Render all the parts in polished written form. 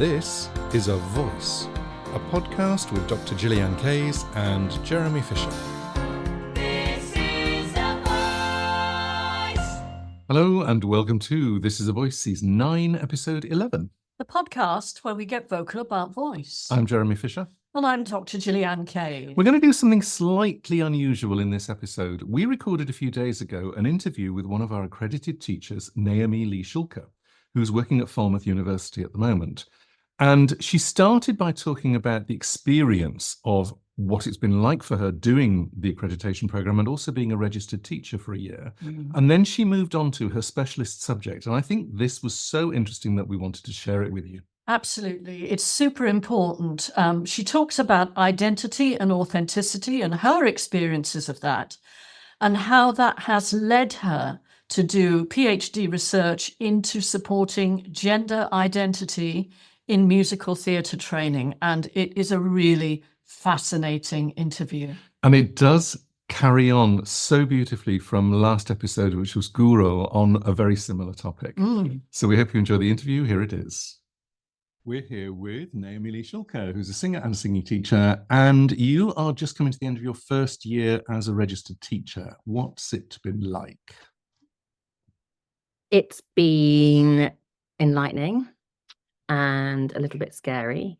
This is A Voice, a podcast with Dr. Gillyanne Kayes and Jeremy Fisher. This is A Voice. Hello and welcome to This is A Voice, Season 9, Episode 11. The podcast where we get vocal about voice. I'm Jeremy Fisher. And I'm Dr. Gillyanne Kayes. We're going to do something slightly unusual in this episode. We recorded a few days ago an interview with one of our accredited teachers, Naomi Lee Schulke, who's working at Falmouth University at the moment. And she started by talking about the experience of what it's been like for her doing the accreditation program and also being a registered teacher for a year. And then she moved on to her specialist subject. And I think this was so interesting that we wanted to share it with you. Absolutely. It's super important. She talks about identity and authenticity and her experiences of that and how that has led her to do PhD research into supporting gender identity in musical theatre training. And it is a really fascinating interview. And it does carry on so beautifully from last episode, which was Guru, on a very similar topic. So we hope you enjoy the interview. Here it is. We're here with Naomi Lee Schulke, who's a singer and singing teacher, and you are just coming to the end of your first year as a registered teacher. What's it been like? It's been enlightening and a little bit scary,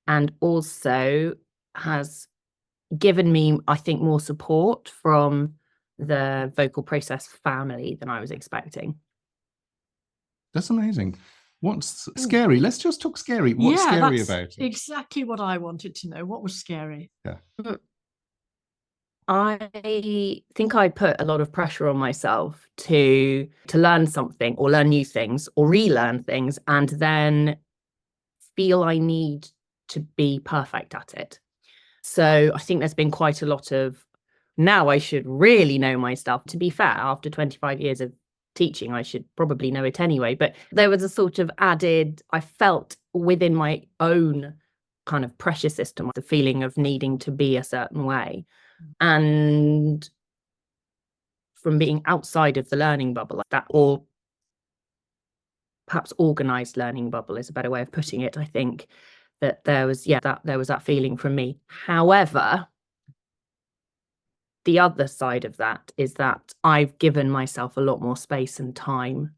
and also has given me, I think, more support from the vocal process family than I was expecting. That's amazing. What's scary? Let's just talk scary. What's scary about it? Exactly what I wanted to know. What was scary? Yeah. I think I put a lot of pressure on myself to learn something or learn new things or relearn things and then feel I need to be perfect at it. So I think there's been quite a lot of, now I should really know my stuff. To be fair, after 25 years of teaching, I should probably know it anyway. But there was a sort of added, I felt within my own kind of pressure system, the feeling of needing to be a certain way. And from being outside of the learning bubble like that, or perhaps organized learning bubble is a better way of putting it, I think that there was that feeling from me. However, the other side of that is that I've given myself a lot more space and time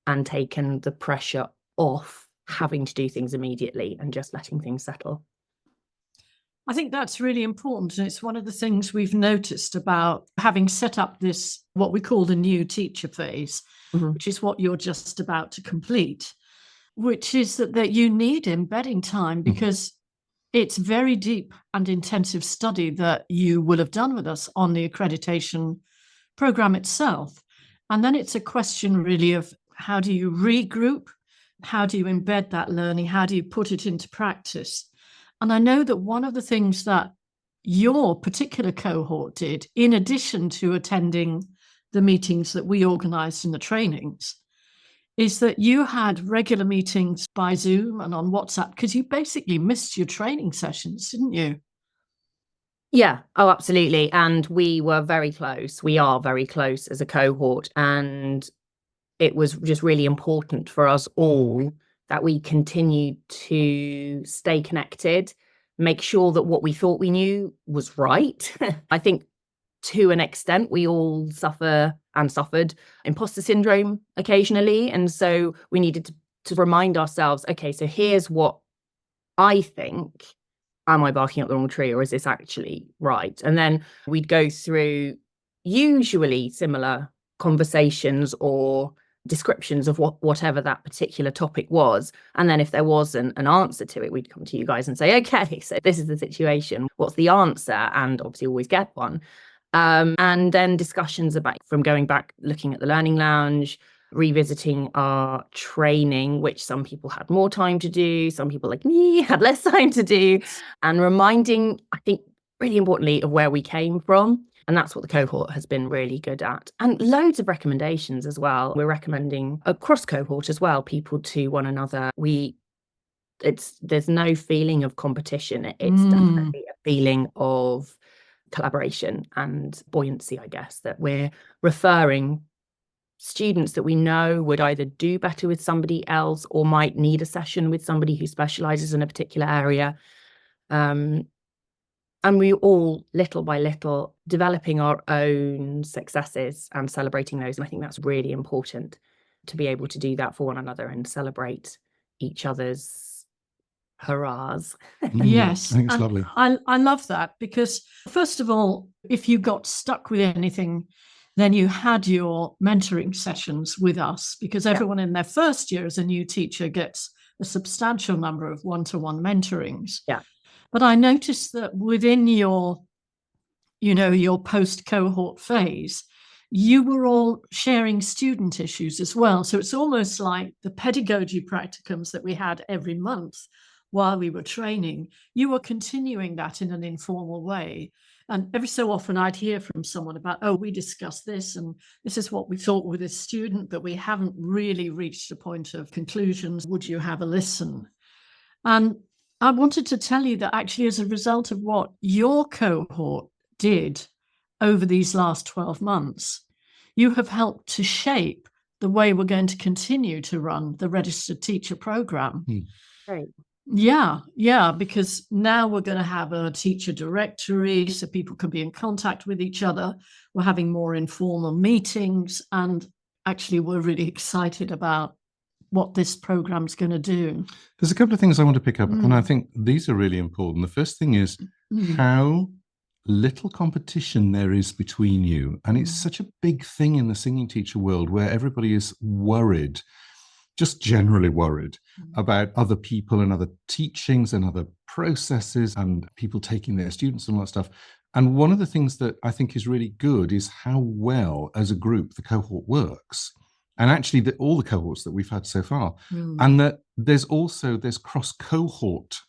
and taken the pressure off having to do things immediately and just letting things settle. I think that's really important. And it's one of the things we've noticed about having set up this, what we call the new teacher phase, which is what you're just about to complete, which is that you need embedding time because it's very deep and intensive study that you will have done with us on the accreditation program itself. And then it's a question really of how do you regroup? How do you embed that learning? How do you put it into practice? And I know that one of the things that your particular cohort did, in addition to attending the meetings that we organised in the trainings, is that you had regular meetings by Zoom and on WhatsApp because you basically missed your training sessions, didn't you? Yeah, oh, absolutely. And we were very close. We are very close as a cohort. And it was just really important for us all that we continued to stay connected, make sure that what we thought we knew was right. I think to an extent, we all suffered imposter syndrome occasionally. And so we needed to remind ourselves, okay, so here's what I think. Am I barking up the wrong tree or is this actually right? And then we'd go through usually similar conversations or descriptions of whatever that particular topic was. And then if there wasn't an answer to it, we'd come to you guys and say, okay, so this is the situation. What's the answer? And obviously always get one. And then discussions about from going back, looking at the Learning Lounge, revisiting our training, which some people had more time to do, some people like me had less time to do, and reminding, I think, really importantly, of where we came from. And that's what the cohort has been really good at. And loads of recommendations as well. We're recommending across cohort as well, people to one another. There's no feeling of competition. It's definitely a feeling of collaboration and buoyancy, I guess, that we're referring students that we know would either do better with somebody else or might need a session with somebody who specializes in a particular area. And we all, little by little, developing our own successes and celebrating those. And I think that's really important, to be able to do that for one another and celebrate each other's hurrahs. Yes. I think it's and lovely. I love that, because first of all, if you got stuck with anything, then you had your mentoring sessions with us, because everyone in their first year as a new teacher gets a substantial number of one-to-one mentorings. Yeah. But I noticed that within your post-cohort phase, you were all sharing student issues as well. So it's almost like the pedagogy practicums that we had every month while we were training. You were continuing that in an informal way. And every so often I'd hear from someone about, oh, we discussed this, and this is what we thought with this student, but we haven't really reached a point of conclusions. Would you have a listen? And I wanted to tell you that actually, as a result of what your cohort did over these last 12 months, you have helped to shape the way we're going to continue to run the registered teacher program. Right. Yeah, because now we're going to have a teacher directory so people can be in contact with each other. We're having more informal meetings, and actually we're really excited about what this program's going to do. There's a couple of things I want to pick up, and I think these are really important. The first thing is how little competition there is between you. And it's such a big thing in the singing teacher world, where everybody is worried, just generally worried about other people and other teachings and other processes and people taking their students and all that stuff. And one of the things that I think is really good is how well, as a group, the cohort works. And actually, all the cohorts that we've had so far. And that there's cross-cohort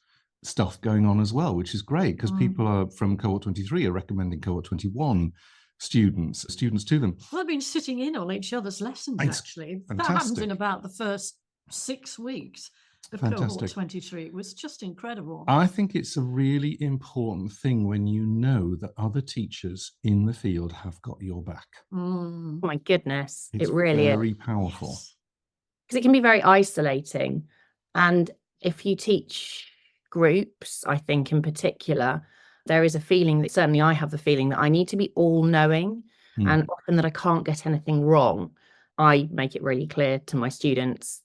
stuff going on as well, which is great, because people are from cohort 23 are recommending cohort 21 students to them. Well, I've been sitting in on each other's lessons, actually. Fantastic. That happened in about the first 6 weeks of cohort Fantastic. 23. It was just incredible. I think it's a really important thing when you know that other teachers in the field have got your back. Oh my goodness, It's it really is. very powerful. Yes. Because it can be very isolating. And if you teach groups, I think in particular, there is a feeling that, certainly I have the feeling, that I need to be all-knowing, and often that I can't get anything wrong. I make it really clear to my students,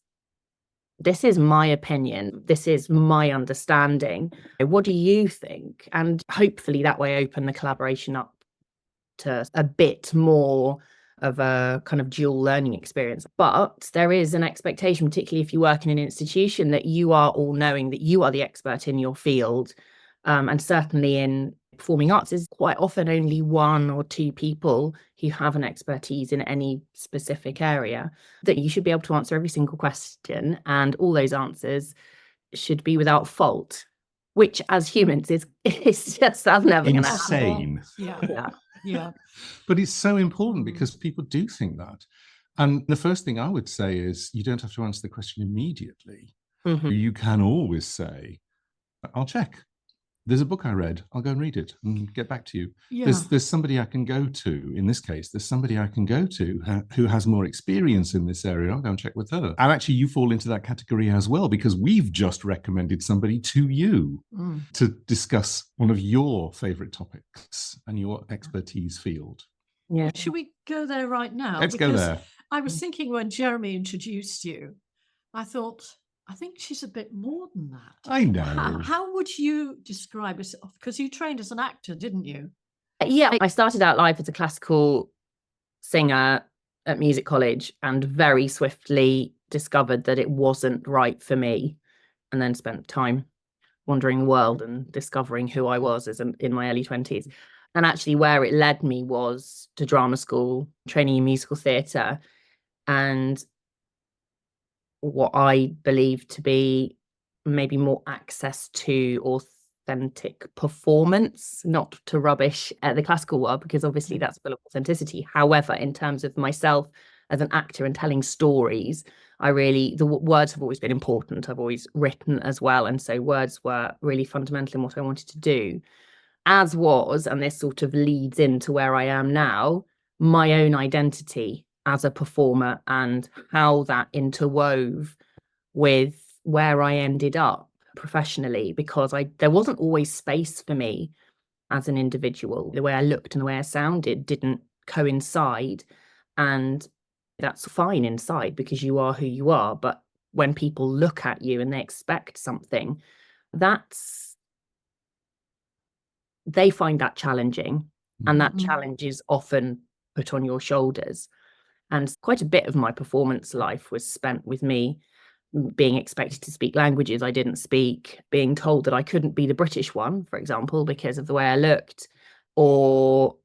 this is my opinion, this is my understanding. What do you think? And hopefully that way open the collaboration up to a bit more of a kind of dual learning experience. But there is an expectation, particularly if you work in an institution, that you are all knowing, that you are the expert in your field. And certainly in performing arts, is quite often only one or two people who have an expertise in any specific area, that you should be able to answer every single question, and all those answers should be without fault, which as humans is just never going to happen. Insane. Yeah. But it's so important, because people do think that. And the first thing I would say is, you don't have to answer the question immediately. You can always say, I'll check. There's a book I read, I'll go and read it and get back to you. Yeah. There's somebody I can go to, in this case, there's somebody I can go to who has more experience in this area. I'll go and check with her. And actually, you fall into that category as well, because we've just recommended somebody to you to discuss one of your favorite topics and your expertise field. Yeah. Should we go there right now? Let's go there. I was thinking when Jeremy introduced you, I thought, I think she's a bit more than that. I know. How would you describe yourself? Because you trained as an actor, didn't you? Yeah, I started out life as a classical singer at music college, and very swiftly discovered that it wasn't right for me, and then spent time wandering the world and discovering who I was in my early 20s. And actually where it led me was to drama school, training in musical theatre, and what I believe to be maybe more access to authentic performance, not to rubbish at the classical world, because obviously that's full of authenticity. However, in terms of myself as an actor and telling stories, the words have always been important. I've always written as well. And so words were really fundamental in what I wanted to do, and this sort of leads into where I am now, my own identity as a performer and how that interwove with where I ended up professionally, because there wasn't always space for me as an individual. The way I looked and the way I sounded didn't coincide, and that's fine inside because you are who you are. But when people look at you and they expect something, they find that challenging, and that challenge is often put on your shoulders. And quite a bit of my performance life was spent with me being expected to speak languages I didn't speak, being told that I couldn't be the British one, for example, because of the way I looked, or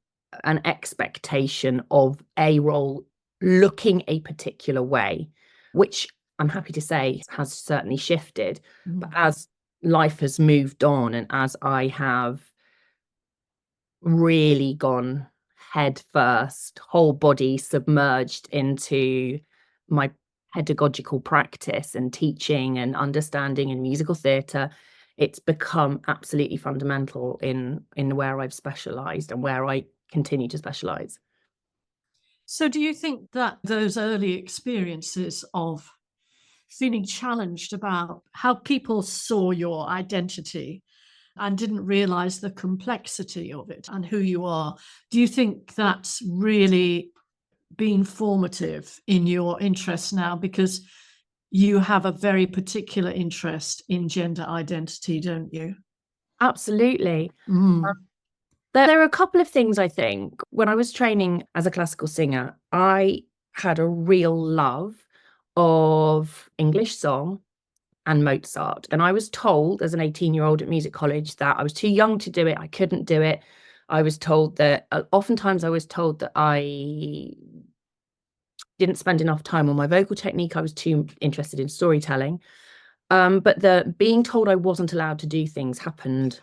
an expectation of a role looking a particular way, which I'm happy to say has certainly shifted. But as life has moved on, and as I have really gone head first, whole body submerged into my pedagogical practice and teaching and understanding and musical theatre, it's become absolutely fundamental in where I've specialised and where I continue to specialise. So do you think that those early experiences of feeling challenged about how people saw your identity and didn't realise the complexity of it and who you are, do you think that's really been formative in your interest now? Because you have a very particular interest in gender identity, don't you? Absolutely. There are a couple of things, I think. When I was training as a classical singer, I had a real love of English song and Mozart. And I was told as an 18-year-old at music college that I was too young to do it. I couldn't do it. I was told that, oftentimes I was told that I didn't spend enough time on my vocal technique. I was too interested in storytelling. But the being told I wasn't allowed to do things happened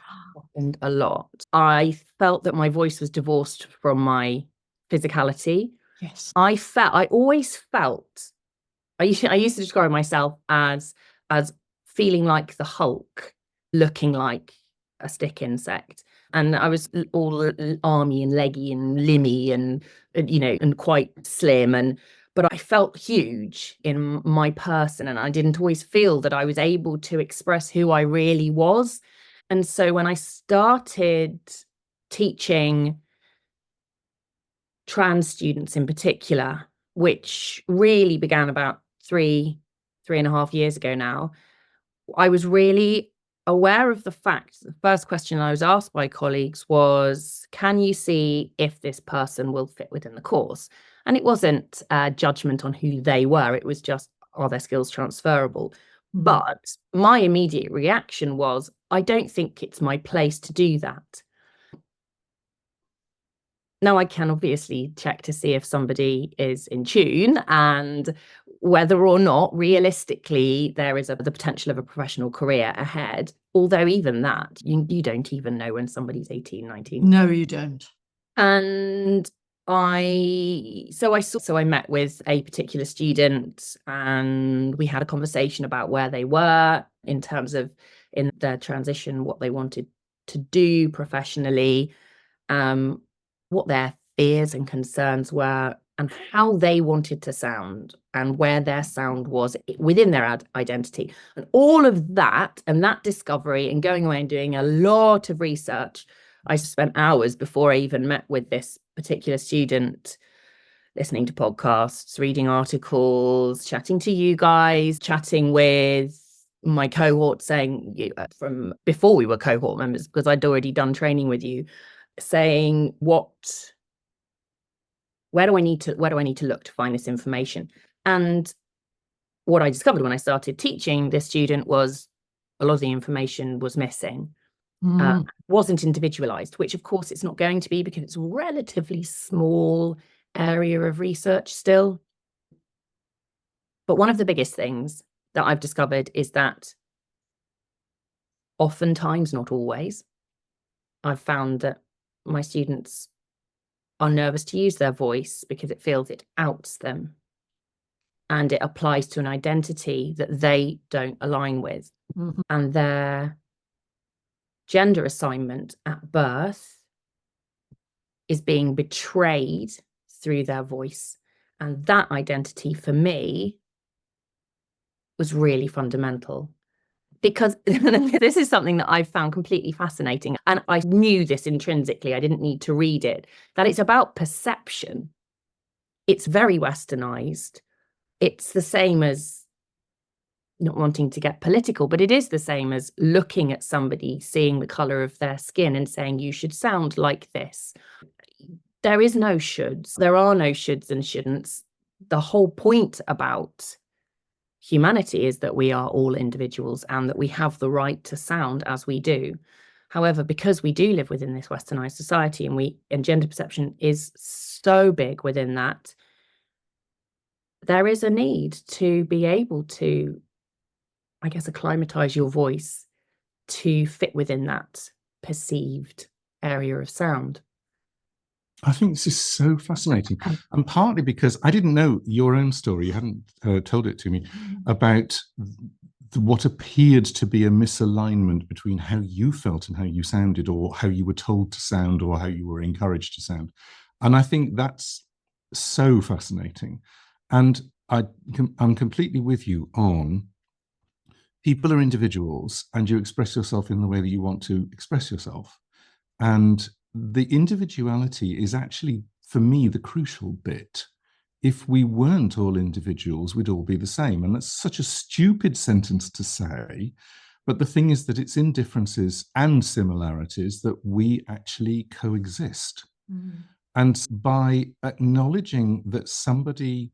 a lot. I felt that my voice was divorced from my physicality. Yes. I always felt, I used to describe myself as feeling like the Hulk, looking like a stick insect. And I was all army and leggy and limmy and and quite slim, but I felt huge in my person, and I didn't always feel that I was able to express who I really was. And so when I started teaching trans students in particular, which really began about 3.5 years ago now, I was really aware of the fact, the first question I was asked by colleagues was, can you see if this person will fit within the course? And it wasn't a judgment on who they were. It was just, are their skills transferable? But my immediate reaction was, I don't think it's my place to do that. Now, I can obviously check to see if somebody is in tune and whether or not realistically there is the potential of a professional career ahead. Although even that, you don't even know when somebody's 18, 19. No, you don't. And I met with a particular student, and we had a conversation about where they were in terms of in their transition, what they wanted to do professionally, what their fears and concerns were, and how they wanted to sound, and where their sound was within their identity. And all of that, and that discovery, and going away and doing a lot of research. I spent hours before I even met with this particular student, listening to podcasts, reading articles, chatting to you guys, chatting with my cohort, saying from before we were cohort members, because I'd already done training with you, saying where do I need to look to find this information? And what I discovered when I started teaching this student was a lot of the information was missing. Wasn't individualized, which of course it's not going to be because it's a relatively small area of research still. But one of the biggest things that I've discovered is that oftentimes, not always, I've found that my students are nervous to use their voice because it feels it outs them and it applies to an identity that they don't align with. And their gender assignment at birth is being betrayed through their voice. And that identity for me was really fundamental, because this is something that I've found completely fascinating. And I knew this intrinsically, I didn't need to read it, that it's about perception. It's very westernized. It's the same as, not wanting to get political, but it is the same as looking at somebody, seeing the color of their skin and saying, you should sound like this. There is no shoulds. There are no shoulds and shouldn'ts. The whole point about humanity is that we are all individuals and that we have the right to sound as we do. However, because we do live within this westernized society, and gender perception is so big within that, there is a need to be able to, I guess, acclimatize your voice to fit within that perceived area of sound. I think this is so fascinating, and partly because I didn't know your own story. You hadn't told it to me about what appeared to be a misalignment between how you felt and how you sounded, or how you were told to sound, or how you were encouraged to sound. And I think that's so fascinating. And I'm completely with you on people are individuals, and you express yourself in the way that you want to express yourself. And the individuality is actually, for me, the crucial bit. If we weren't all individuals, we'd all be the same. And that's such a stupid sentence to say. But the thing is that it's in differences and similarities that we actually coexist. And by acknowledging that somebody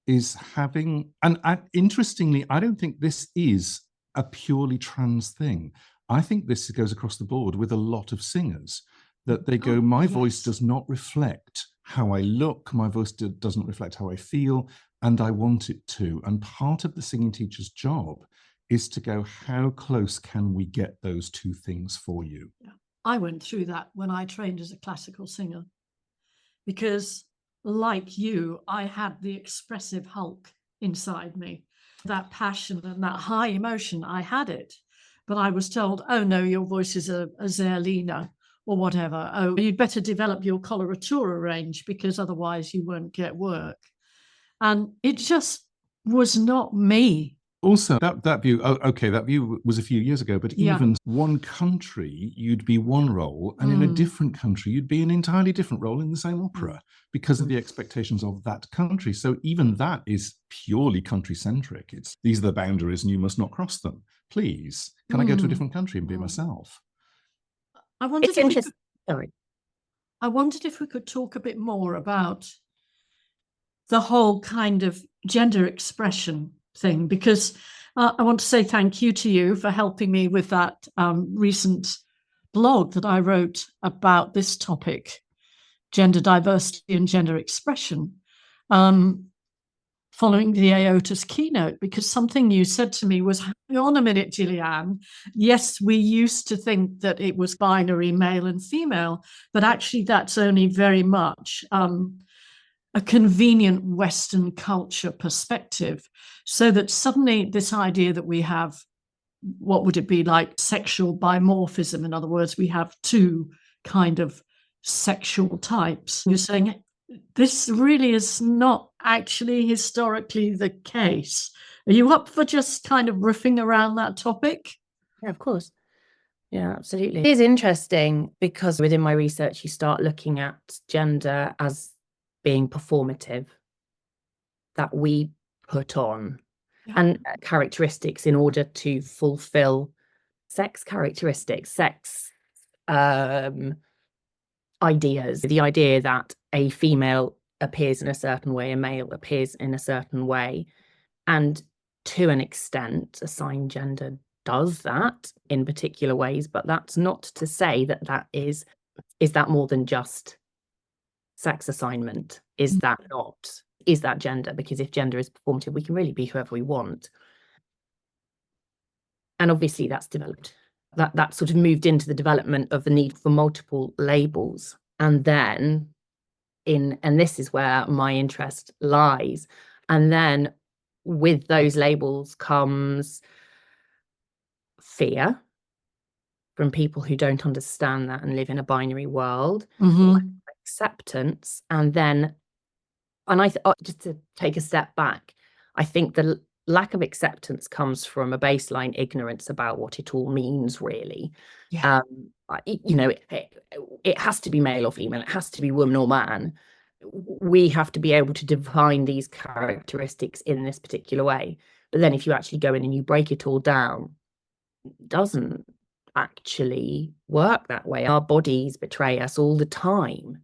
is having, and interestingly, I don't think this is a purely trans thing. I think this goes across the board with a lot of singers, that they go, my voice does not reflect how I look, my voice doesn't reflect how I feel, and I want it to. And part of the singing teacher's job is to go, how close can we get those two things for you? Yeah. I went through that when I trained as a classical singer, because like you, I had the expressive Hulk inside me, that passion and that high emotion. I had it. But I was told, oh, no, your voice is a Zerlina or whatever. Oh, you'd better develop your coloratura range because otherwise you won't get work. And it just was not me. Also, that view, that view was a few years ago, but even one country, you'd be one role, and in a different country, you'd be an entirely different role in the same opera because of the expectations of that country. So even that is purely country-centric. It's, these are the boundaries and you must not cross them. Please, can I go to a different country and be myself? I wondered if we could talk a bit more about the whole kind of gender expression thing, because I want to say thank you to you for helping me with that recent blog that I wrote about this topic, gender diversity and gender expression, following the AOTAS keynote, because something you said to me was, hang on a minute, Gillyanne. Yes, we used to think that it was binary male and female, but actually that's only very much a convenient Western culture perspective, so that suddenly this idea that we have, what would it be like, sexual dimorphism? In other words, we have two kind of sexual types. You're saying this really is not actually historically the case. Are you up for just kind of riffing around that topic? Yeah, of course. Yeah, absolutely. It is interesting because within my research, you start looking at gender as being performative, that we put on, and characteristics in order to fulfill sex characteristics, sex ideas. The idea that a female appears in a certain way, a male appears in a certain way, and to an extent, assigned gender does that in particular ways, but that's not to say that that is that more than just sex assignment? Is that gender? Because if gender is performative, we can really be whoever we want. And obviously that's developed, that sort of moved into the development of the need for multiple labels. And then and this is where my interest lies. And then with those labels comes fear from people who don't understand that and live in a binary world, acceptance, and then And just to take a step back, I think the lack of acceptance comes from a baseline ignorance about what it all means, really. Yeah. It has to be male or female, it has to be woman or man. We have to be able to define these characteristics in this particular way. But then if you actually go in and you break it all down, it doesn't actually work that way. Our bodies betray us all the time.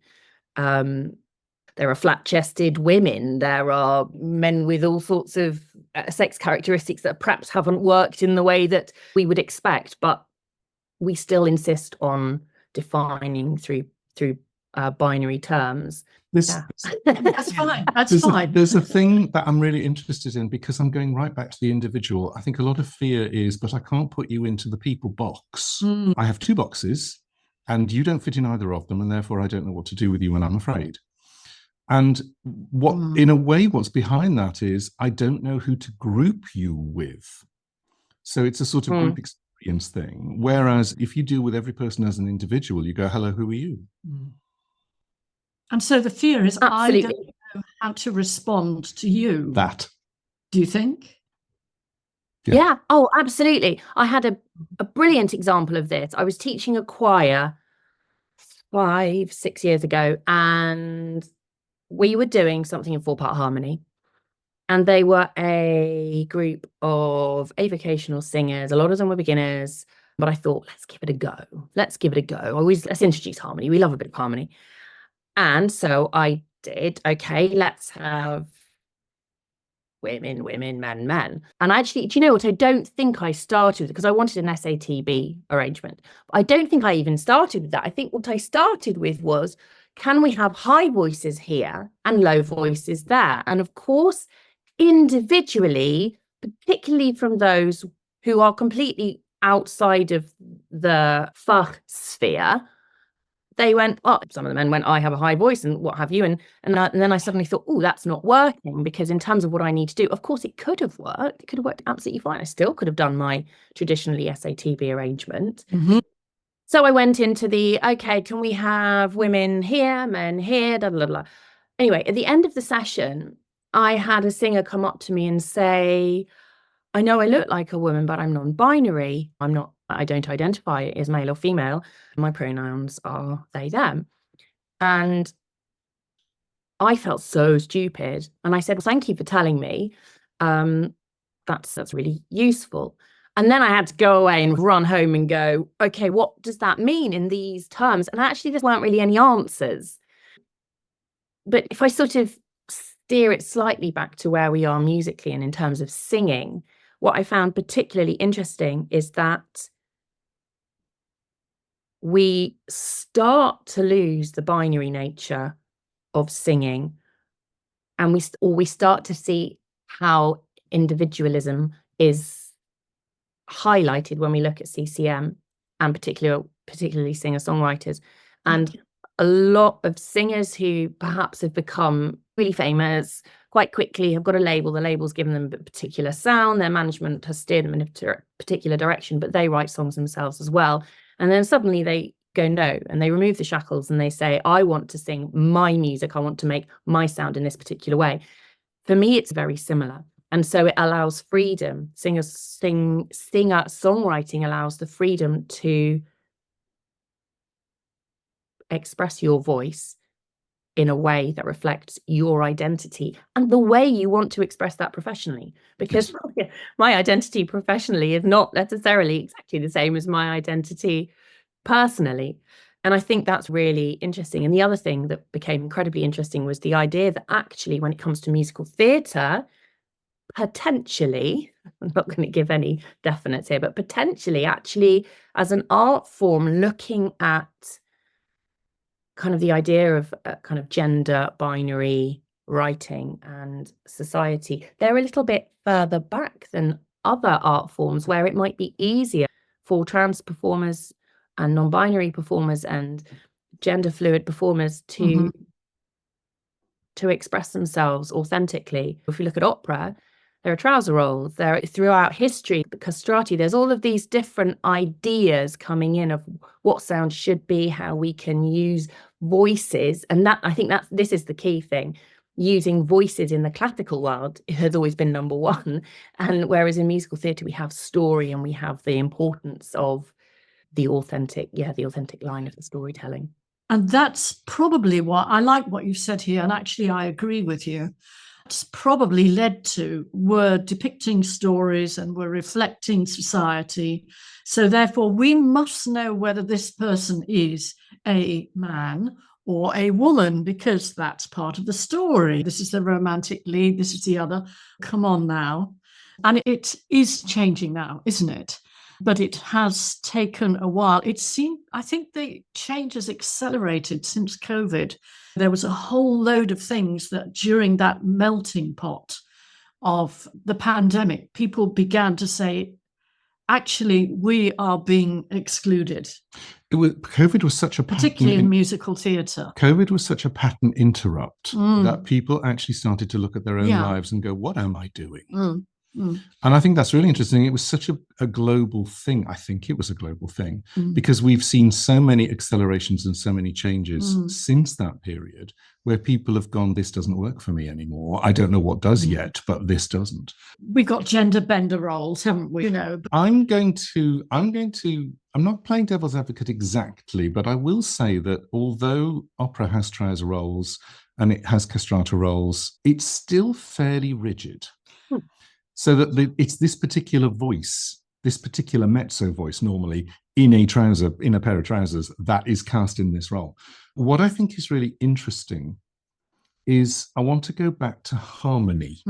There are flat-chested women. There are men with all sorts of sex characteristics that perhaps haven't worked in the way that we would expect, but we still insist on defining through binary terms. That's fine. That's fine. There's a thing that I'm really interested in, because I'm going right back to the individual. I think a lot of fear is, but I can't put you into the people box. I have 2 boxes and you don't fit in either of them, and therefore I don't know what to do with you, and I'm afraid. And what, in a way, what's behind that is I don't know who to group you with. So it's a sort of group experience thing. Whereas if you deal with every person as an individual, you go, hello, who are you? And so the fear is, Absolutely. I don't know how to respond to you. That. Do you think? Yeah. Oh, absolutely. I had a brilliant example of this. I was teaching a choir 5-6 years ago, and we were doing something in 4-part harmony, and they were a group of avocational singers. A lot of them were beginners, but I thought, let's give it a go. Let's introduce harmony. We love a bit of harmony. And so I did, okay, let's have women, men. And actually, do you know what? I don't think I started with, because I wanted an SATB arrangement. I don't think I even started with that. I think what I started with was, can we have high voices here and low voices there? And of course, individually, particularly from those who are completely outside of the Fach sphere, they went, oh, some of the men went, I have a high voice and what have you. And then I suddenly thought, oh, that's not working, because in terms of what I need to do, of course, it could have worked. It could have worked absolutely fine. I still could have done my traditionally SATB arrangement. So I went into okay, can we have women here, men here, blah, blah, blah. Anyway, at the end of the session, I had a singer come up to me and say, I know I look like a woman, but I'm non-binary. I don't identify as male or female. My pronouns are they, them. And I felt so stupid. And I said, well, thank you for telling me. That's really useful. And then I had to go away and run home and go, okay, what does that mean in these terms? And actually, there weren't really any answers. But if I sort of steer it slightly back to where we are musically and in terms of singing, what I found particularly interesting is that we start to lose the binary nature of singing, and we start to see how individualism is highlighted when we look at CCM and particularly singer-songwriters. And a lot of singers who perhaps have become really famous quite quickly have got a label. The label's given them a particular sound. Their management has steered them in a particular direction, but they write songs themselves as well. And then suddenly they go no, and they remove the shackles and they say, I want to sing my music. I want to make my sound in this particular way. For me, it's very similar. And so it allows freedom. Songwriting allows the freedom to express your voice in a way that reflects your identity and the way you want to express that professionally. Because my identity professionally is not necessarily exactly the same as my identity personally. And I think that's really interesting. And the other thing that became incredibly interesting was the idea that actually, when it comes to musical theatre, potentially, I'm not going to give any definites here, but potentially actually as an art form, looking at kind of the idea of kind of gender binary writing and society, they're a little bit further back than other art forms where it might be easier for trans performers and non-binary performers and gender fluid performers to express themselves authentically. If we look at opera, there are trouser rolls. There, throughout history, the castrati, there's all of these different ideas coming in of what sound should be, how we can use voices. And that, I think this is the key thing. using voices in the classical world has always been number one. And whereas in musical theatre, we have story and we have the importance of the authentic line of the storytelling. And that's probably what I like what you said here. And actually, I agree with you. It's probably led to we're depicting stories and we're reflecting society. So therefore, we must know whether this person is a man or a woman, because that's part of the story. This is the romantic lead. This is the other. Come on now. And it is changing now, isn't it? But it has taken a while. I think the change has accelerated since COVID. There was a whole load of things that during that melting pot of the pandemic, people began to say, actually, we are being excluded. COVID was such a particularly in musical theatre. COVID was such a pattern interrupt that people actually started to look at their own lives and go, what am I doing? And I think that's really interesting. It was such a global thing. I think it was a global thing because we've seen so many accelerations and so many changes since that period where people have gone, this doesn't work for me anymore. I don't know what does yet, but this doesn't. We've got gender bender roles, haven't we? You know, I'm not playing devil's advocate exactly, but I will say that although opera has trouser roles and it has castrata roles, it's still fairly rigid. So that it's this particular voice, this particular mezzo voice normally in a pair of trousers that is cast in this role. What I think is really interesting is I want to go back to harmony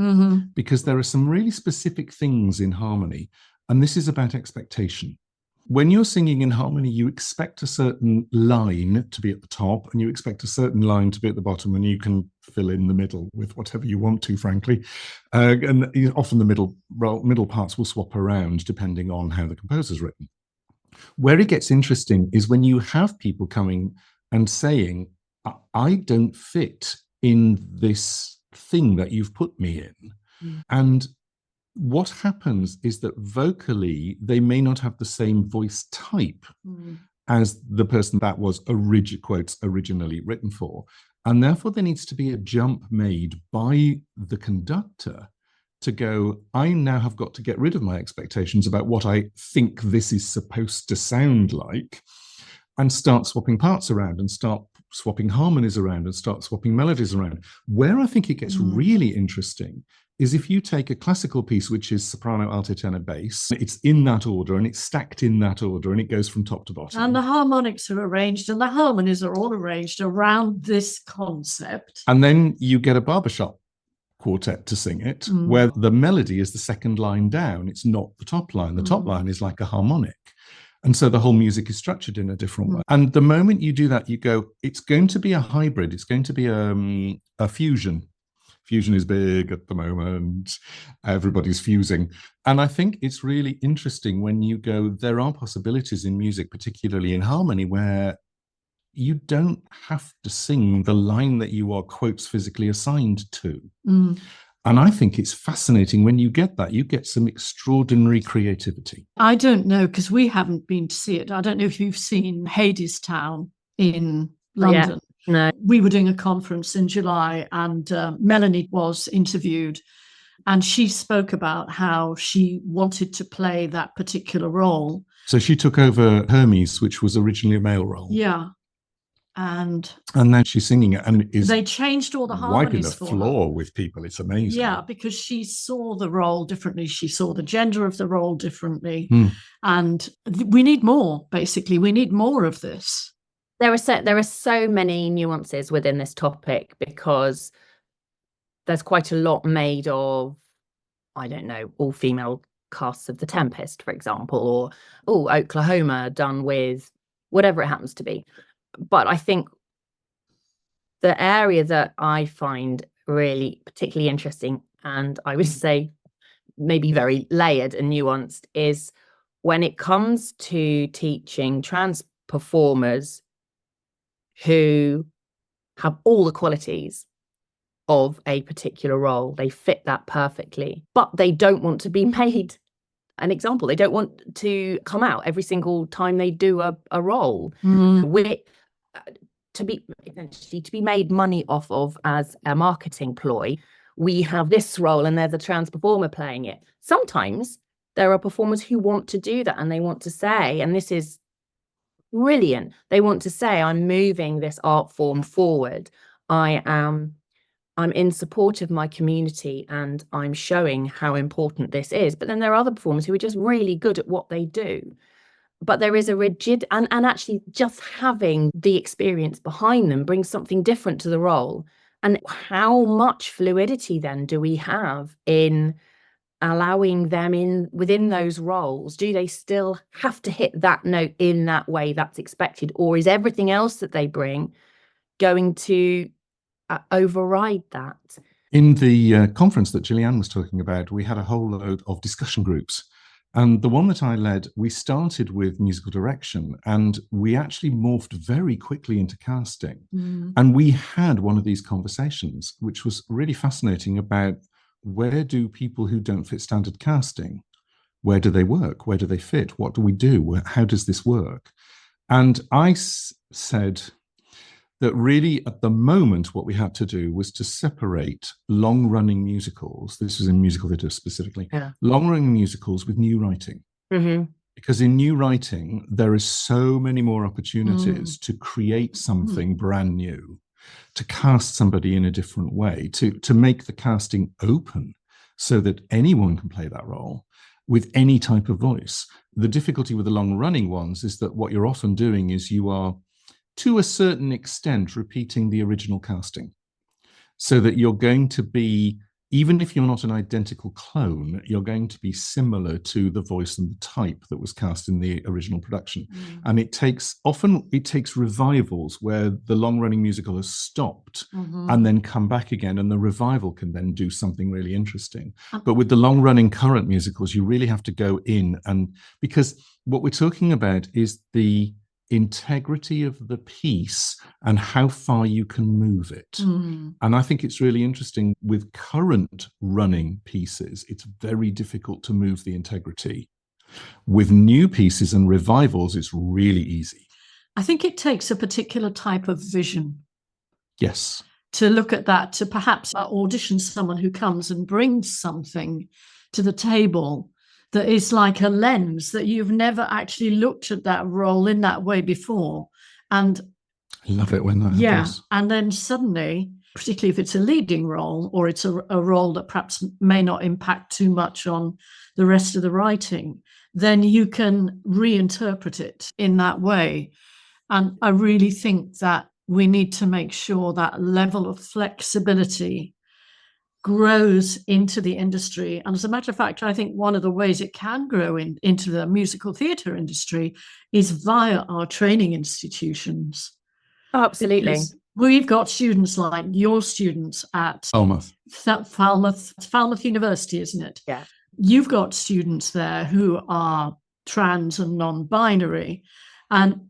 because there are some really specific things in harmony, and this is about expectation. When you're singing in harmony, you expect a certain line to be at the top and you expect a certain line to be at the bottom, and you can fill in the middle with whatever you want to, frankly. And often the middle parts will swap around depending on how the composer's written. Where it gets interesting is when you have people coming and saying, I don't fit in this thing that you've put me in. And what happens is that vocally, they may not have the same voice type as the person that was originally written for. And therefore, there needs to be a jump made by the conductor to go, I now have got to get rid of my expectations about what I think this is supposed to sound like, and start swapping parts around and start swapping harmonies around and start swapping melodies around. Where I think it gets really interesting is if you take a classical piece, which is soprano, alto, tenor, bass, it's in that order and it's stacked in that order and it goes from top to bottom. And the harmonics are arranged and the harmonies are all arranged around this concept. And then you get a barbershop quartet to sing it, where the melody is the second line down. It's not the top line. The top line is like a harmonic. And so the whole music is structured in a different way. And the moment you do that, you go, it's going to be a hybrid. It's going to be a fusion. Fusion is big at the moment. Everybody's fusing. And I think it's really interesting when you go, there are possibilities in music, particularly in harmony, where you don't have to sing the line that you are, quotes, physically assigned to. And I think it's fascinating when you get that. You get some extraordinary creativity. I don't know, because we haven't been to see it. I don't know if you've seen Hadestown in London. Yeah. No. We were doing a conference in July and Melanie was interviewed and she spoke about how she wanted to play that particular role. So she took over Hermes, which was originally a male role. Yeah. And now she's singing it and they changed all the wiping harmonies the for floor her. With people. It's amazing. Yeah, because she saw the role differently. She saw the gender of the role differently. And we need more, basically. We need more of this. There are so many nuances within this topic because there's quite a lot made of, I don't know, all-female casts of The Tempest, for example, or Oklahoma done with whatever it happens to be. But I think the area that I find really particularly interesting, and I would say maybe very layered and nuanced, is when it comes to teaching trans performers who have all the qualities of a particular role. They fit that perfectly, but they don't want to be made an example. They don't want to come out every single time they do a role. essentially to be made money off of as a marketing ploy, we have this role and there's a trans performer playing it. Sometimes there are performers who want to do that and they want to say, and this is brilliant, they want to say, I'm moving this art form forward. I'm in support of my community and I'm showing how important this is. But then there are other performers who are just really good at what they do. But there is a rigid, and actually just having the experience behind them brings something different to the role. And how much fluidity then do we have in allowing them in within those roles? Do they still have to hit that note in that way that's expected? Or is everything else that they bring going to override that? In the conference that Gillyanne was talking about, we had a whole load of discussion groups. And the one that I led, we started with musical direction and we actually morphed very quickly into casting. And we had one of these conversations, which was really fascinating, about where do people who don't fit standard casting, where do they work? Where do they fit? What do we do? How does this work? And I said that really at the moment what we had to do was to separate long-running musicals, this was in musical theatre specifically, long-running musicals with new writing. Because in new writing, there is so many more opportunities to create something brand new, to cast somebody in a different way, to make the casting open so that anyone can play that role with any type of voice. The difficulty with the long-running ones is that what you're often doing is you are, to a certain extent, repeating the original casting, so that you're going to be, even if you're not an identical clone, you're going to be similar to the voice and the type that was cast in the original production. And it takes revivals where the long-running musical has stopped and then come back again, and the revival can then do something really interesting. But with the long-running current musicals, you really have to go in, and because what we're talking about is the integrity of the piece and how far you can move it. And I think it's really interesting with current running pieces, it's very difficult to move the integrity. With new pieces and revivals, it's really easy. I think it takes a particular type of vision. Yes. To look at that, to perhaps audition someone who comes and brings something to the table that is like a lens, that you've never actually looked at that role in that way before. And I love it when that happens. And then suddenly, particularly if it's a leading role, or it's a role that perhaps may not impact too much on the rest of the writing, then you can reinterpret it in that way. And I really think that we need to make sure that level of flexibility grows into the industry. And as a matter of fact, I think one of the ways it can grow into the musical theatre industry is via our training institutions. Oh, absolutely. Because we've got students like your students at Falmouth University, isn't it? Yeah. You've got students there who are trans and non-binary, and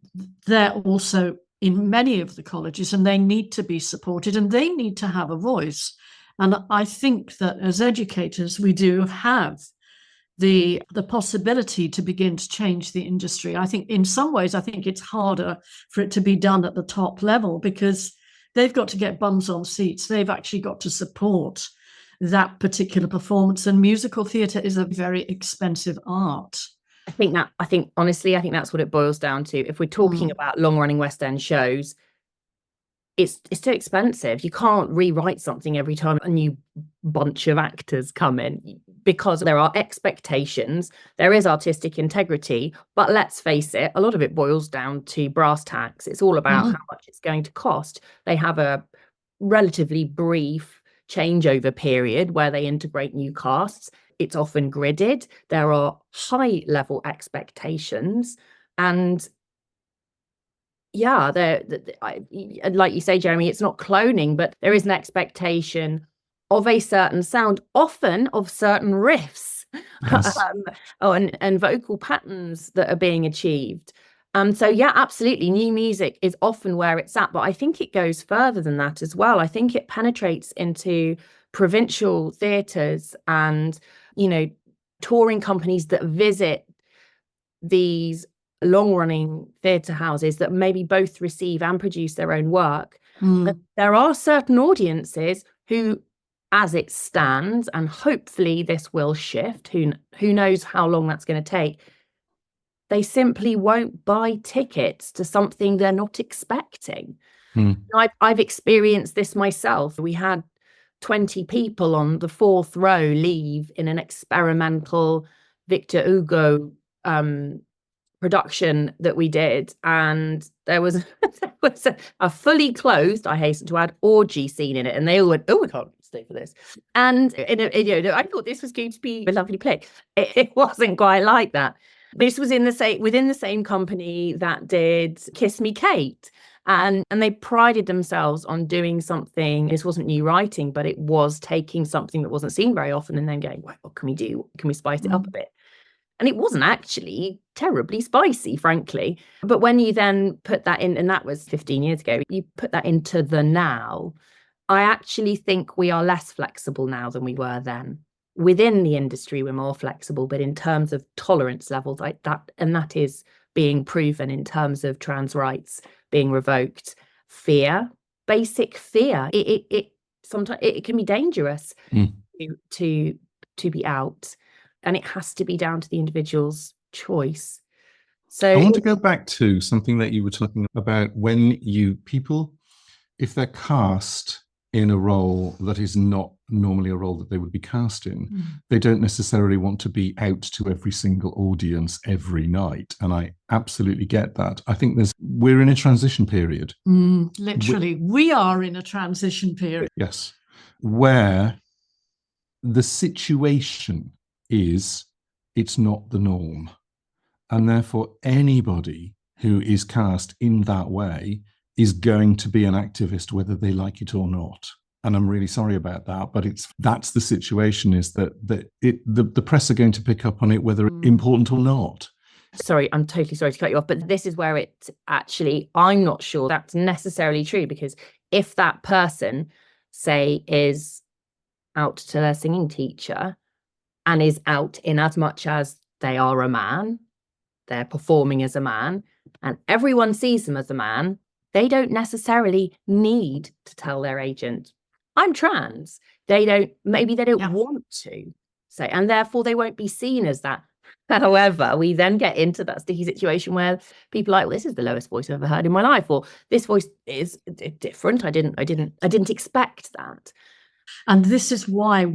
they're also in many of the colleges, and they need to be supported and they need to have a voice. And I think that as educators, we do have the possibility to begin to change the industry. I think in some ways, I think it's harder for it to be done at the top level because they've got to get bums on seats. They've actually got to support that particular performance. And musical theatre is a very expensive art. Honestly, I think that's what it boils down to. If we're talking about long-running West End shows, it's too expensive. You can't rewrite something every time a new bunch of actors come in, because there are expectations, there is artistic integrity, but let's face it, a lot of it boils down to brass tacks. It's all about how much it's going to cost. They have a relatively brief changeover period where they integrate new casts. It's often gridded. There are high level expectations, and like you say, Jeremy, it's not cloning, but there is an expectation of a certain sound, often of certain riffs, Yes. and vocal patterns that are being achieved. So yeah, absolutely, new music is often where it's at, but I think it goes further than that as well. I think it penetrates into provincial theatres and, touring companies that visit these long-running theatre houses that maybe both receive and produce their own work. But there are certain audiences who, as it stands, and hopefully this will shift, who knows how long that's going to take, they simply won't buy tickets to something they're not expecting. I've experienced this myself. We had 20 people on the 4th row leave in an experimental Victor Hugo production that we did, and there was a fully clothed, I hasten to add, orgy scene in it, and they all went, "Oh, we can't stay for this." And I thought this was going to be a lovely play. It wasn't quite like that. This was within the same company that did Kiss Me Kate. And they prided themselves on doing something. This wasn't new writing, but it was taking something that wasn't seen very often and then going, well, what can we do? Can we spice it up a bit? And it wasn't actually terribly spicy, frankly. But when you then put that in, and that was 15 years ago, you put that into the now, I actually think we are less flexible now than we were then. Within the industry, we're more flexible, but in terms of tolerance levels like that, and that is being proven in terms of trans rights being revoked, basic fear. It sometimes it can be dangerous to be out, and it has to be down to the individual's choice. So I want to go back to something that you were talking about when people, if they're cast in a role that is not normally a role that they would be cast in, they don't necessarily want to be out to every single audience every night. And I absolutely get that. I think we're in a transition period. Literally, we are in a transition period. Yes. Where the situation is, it's not the norm. And therefore, anybody who is cast in that way is going to be an activist, whether they like it or not. And I'm really sorry about that, but that's the situation, is that the press are going to pick up on it, whether it's important or not. Sorry, I'm totally sorry to cut you off, but this is where it actually, I'm not sure that's necessarily true, because if that person, say, is out to their singing teacher and is out in as much as they are a man, they're performing as a man, and everyone sees them as a man, they don't necessarily need to tell their agent, I'm trans. Maybe they don't want to say, and therefore they won't be seen as that. However, we then get into that sticky situation where people are like, well, this is the lowest voice I've ever heard in my life, or this voice is different. I didn't expect that. And this is why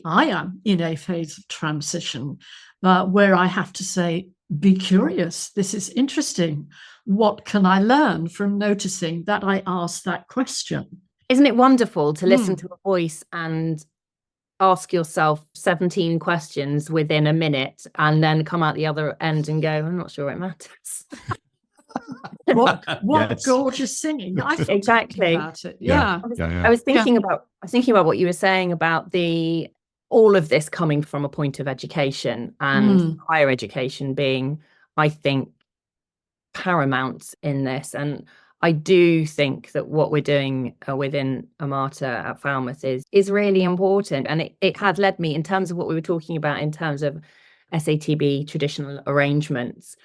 I am in a phase of transition, where I have to say, be curious. This is interesting. What can I learn from noticing that I asked that question? Isn't it wonderful to listen to a voice and ask yourself 17 questions within a minute and then come out the other end and go, I'm not sure it matters. What gorgeous singing. Exactly. About it. Yeah. I was thinking about what you were saying about all of this coming from a point of education, and higher education being, I think, paramount in this. And I do think that what we're doing within Amata at Falmouth is really important. And it had led me, in terms of what we were talking about in terms of SATB traditional arrangements,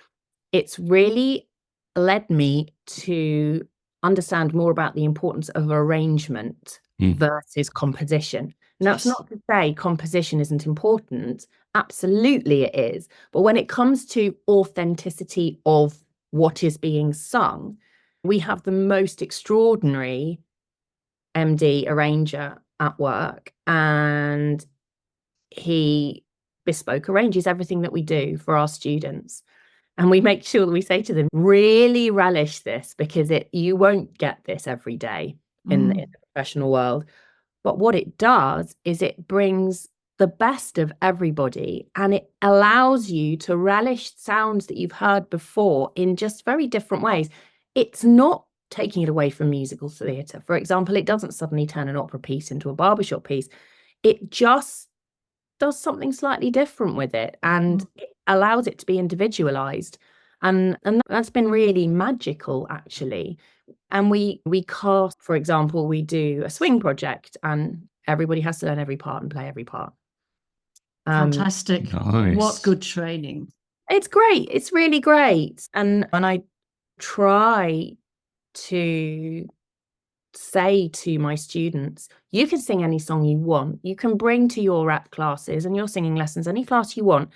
it's really led me to understand more about the importance of arrangement versus composition. And that's not to say composition isn't important. Absolutely it is. But when it comes to authenticity of what is being sung, we have the most extraordinary MD arranger at work, and he bespoke arranges everything that we do for our students. And we make sure that we say to them, really relish this, because you won't get this every day in the professional world. But what it does is it brings the best of everybody, and it allows you to relish sounds that you've heard before in just very different ways. It's not taking it away from musical theatre. For example, it doesn't suddenly turn an opera piece into a barbershop piece. It just does something slightly different with it, and it allows it to be individualized. And that's been really magical, actually. And we cast, for example, we do a swing project, and everybody has to learn every part and play every part. Fantastic. Nice. What good training. It's great. It's really great. And I try to say to my students, you can sing any song you want. You can bring to your rap classes and your singing lessons any class you want.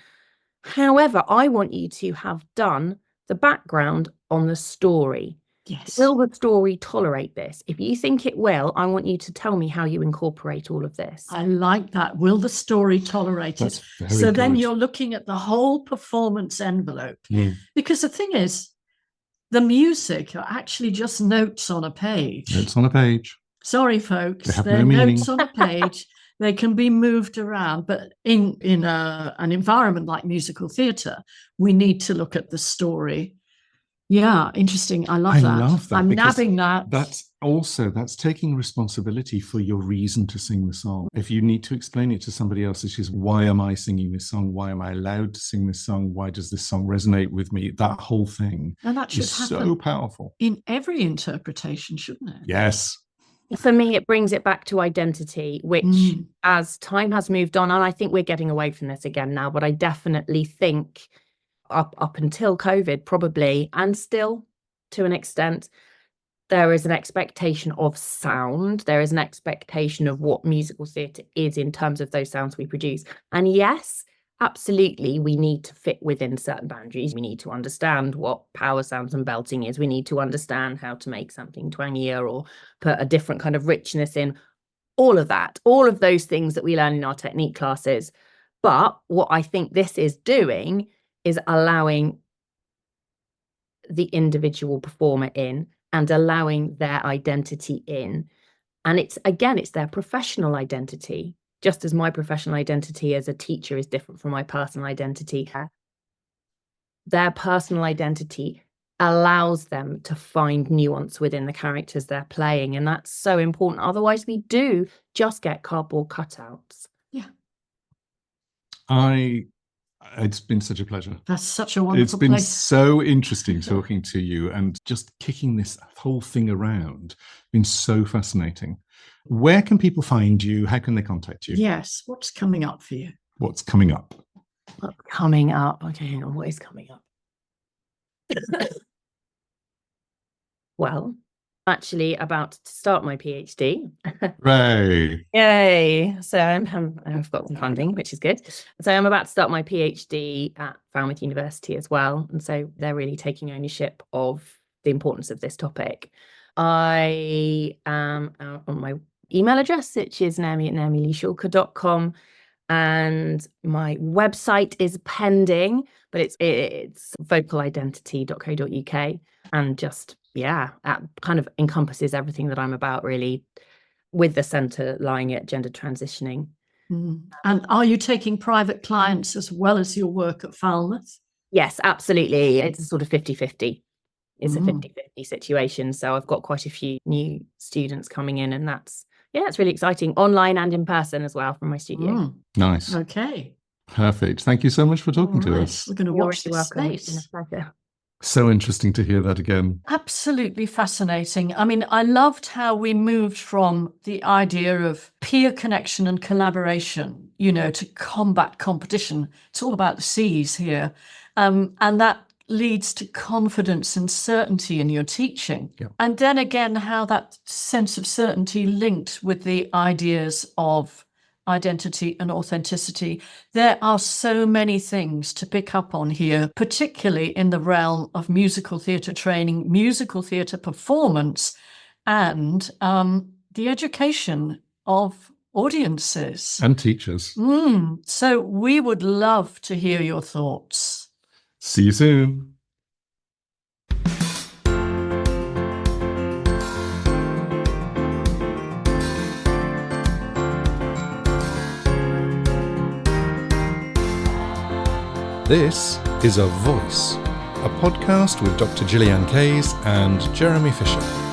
However, I want you to have done the background on the story. Yes. Will the story tolerate this? If you think it will, I want you to tell me how you incorporate all of this. I like that. Will the story tolerate That's it? very So then good. you're looking at the whole performance envelope. Mm. Because the thing is, the music are actually just notes on a page. It's on a page. Sorry, folks. They have They're no meaning. notes on a page. They can be moved around. But in an environment like musical theatre, we need to look at the story. Yeah, interesting. I love that. I love that. I'm because nabbing that. That's taking responsibility for your reason to sing the song. If you need to explain it to somebody else, which is, why am I singing this song? Why am I allowed to sing this song? Why does this song resonate with me? That whole thing And that should is happen so powerful. in every interpretation, shouldn't it? Yes. For me, it brings it back to identity, which as time has moved on, and I think we're getting away from this again now, but I definitely think up until COVID probably, and still to an extent, there is an expectation of sound. There is an expectation of what musical theatre is in terms of those sounds we produce. And yes, absolutely, we need to fit within certain boundaries. We need to understand what power sounds and belting is. We need to understand how to make something twangier or put a different kind of richness in. All of that, all of those things that we learn in our technique classes. But what I think this is doing is allowing the individual performer in and allowing their identity in. And it's their professional identity. Just as my professional identity as a teacher is different from my personal identity, their personal identity allows them to find nuance within the characters they're playing. And that's so important. Otherwise, we do just get cardboard cutouts. Yeah. It's been such a pleasure. That's such a wonderful It's been place. so interesting talking to you and just kicking this whole thing around. Been so fascinating. Where can people find you? How can they contact you? Yes. What's coming up for you? What's coming up? Coming up. Okay, hang on. What is coming up? Well, actually about to start my PhD. Ray. Yay. So I've got some funding, which is good. So I'm about to start my PhD at Falmouth University as well. And so they're really taking ownership of the importance of this topic. I am out on my email address, which is naomi@naomileeschulke.com. And my website is pending, but it's vocalidentity.co.uk. And just, that kind of encompasses everything that I'm about, really, with the centre lying at gender transitioning. And are you taking private clients as well as your work at Falmouth? Yes, absolutely. It's a sort of 50-50. It's a 50-50 situation. So I've got quite a few new students coming in, and it's really exciting, online and in person as well from my studio. Nice. Okay. Perfect. Thank you so much for talking to us. We're going to watch this space. So interesting to hear that again. Absolutely fascinating. I mean, I loved how we moved from the idea of peer connection and collaboration, to combat competition. It's all about the C's here. And that leads to confidence and certainty in your teaching. Yeah. And then again, how that sense of certainty linked with the ideas of identity and authenticity. There are so many things to pick up on here, particularly in the realm of musical theatre training, musical theatre performance, and the education of audiences. And teachers. So we would love to hear your thoughts. See you soon. This is A Voice, a podcast with Dr. Gillyanne Jeremy and Jeremy Fisher.